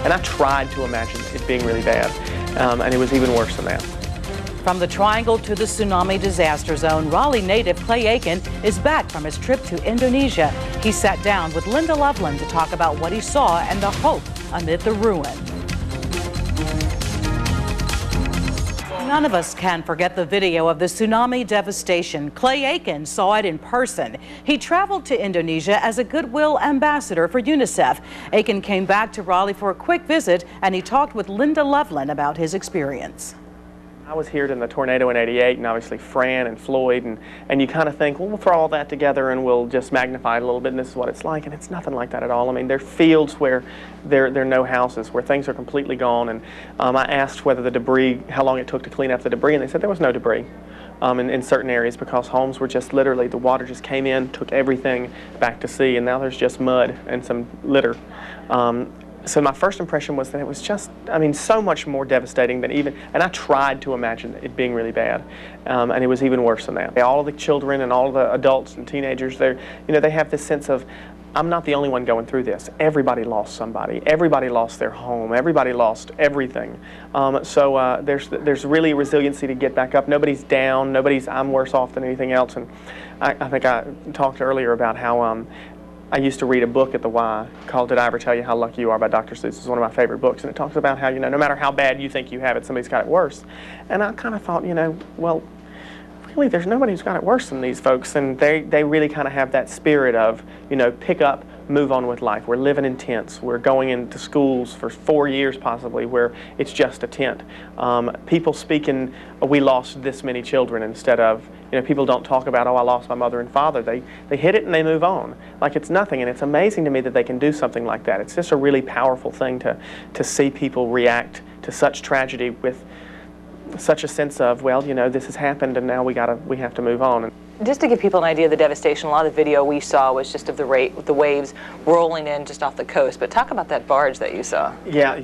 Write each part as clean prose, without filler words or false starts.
And I tried to imagine it being really bad, and it was even worse than that. From the Triangle to the tsunami disaster zone, Raleigh native Clay Aiken is back from his trip to Indonesia. He sat down with Linda Loveland to talk about what he saw and the hope amid the ruin. None of us can forget the video of the tsunami devastation. Clay Aiken saw it in person. He traveled to Indonesia as a goodwill ambassador for UNICEF. Aiken came back to Raleigh for a quick visit, and he talked with Linda Loveland about his experience. I was here in the tornado in '88, and obviously Fran and Floyd, and you kind of think, well, we'll throw all that together and we'll just magnify it a little bit, and this is what it's like, and it's nothing like that at all. I mean, there are fields where there are no houses, where things are completely gone, and I asked whether the debris, how long it took to clean up the debris, and they said there was no debris in certain areas because homes were just literally, the water just came in, took everything back to sea, and now there's just mud and some litter. So my first impression was that it was just, I mean, so much more devastating than even, and I tried to imagine it being really bad, and it was even worse than that. All of the children and all of the adults and teenagers, they have this sense of, I'm not the only one going through this. Everybody lost somebody. Everybody lost their home. Everybody lost everything. So there's really resiliency to get back up. Nobody's down. I'm worse off than anything else. And I think I talked earlier about how I used to read a book at the Y called Did I Ever Tell You How Lucky You Are by Dr. Seuss. It's one of my favorite books, and it talks about how, no matter how bad you think you have it, somebody's got it worse. And I kind of thought, well, really, there's nobody who's got it worse than these folks, and they really kind of have that spirit of, pick up, move on with life. We're living in tents. We're going into schools for 4 years possibly where it's just a tent. People speaking, we lost this many children, instead of, people don't talk about, oh, I lost my mother and father. They hit it and they move on like it's nothing, and it's amazing to me that they can do something like that. It's just a really powerful thing to see people react to such tragedy with such a sense of, well, this has happened and now we have to move on. Just to give people an idea of the devastation, a lot of the video we saw was just of the waves rolling in just off the coast. But talk about that barge that you saw. Yeah,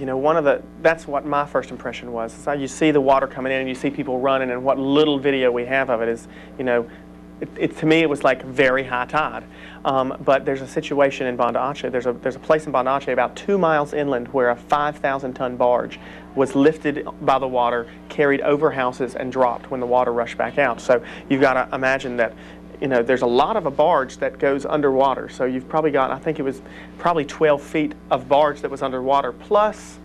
that's what my first impression was. Is you see the water coming in and you see people running, and what little video we have of it is, to me it was like very high tide. But there's a situation in Banda Aceh. There's a place in Banda Aceh about 2 miles inland where a 5,000-ton barge was lifted by the water, carried over houses, and dropped when the water rushed back out. So you've got to imagine that, there's a lot of a barge that goes underwater. So you've probably got, I think it was probably 12 feet of barge that was underwater, plus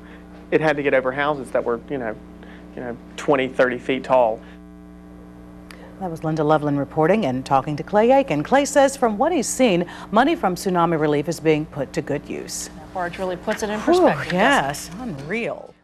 it had to get over houses that were, 20, 30 feet tall. That was Linda Loveland reporting and talking to Clay Aiken. Clay says from what he's seen, money from tsunami relief is being put to good use. That barge really puts it in perspective. Yes, unreal.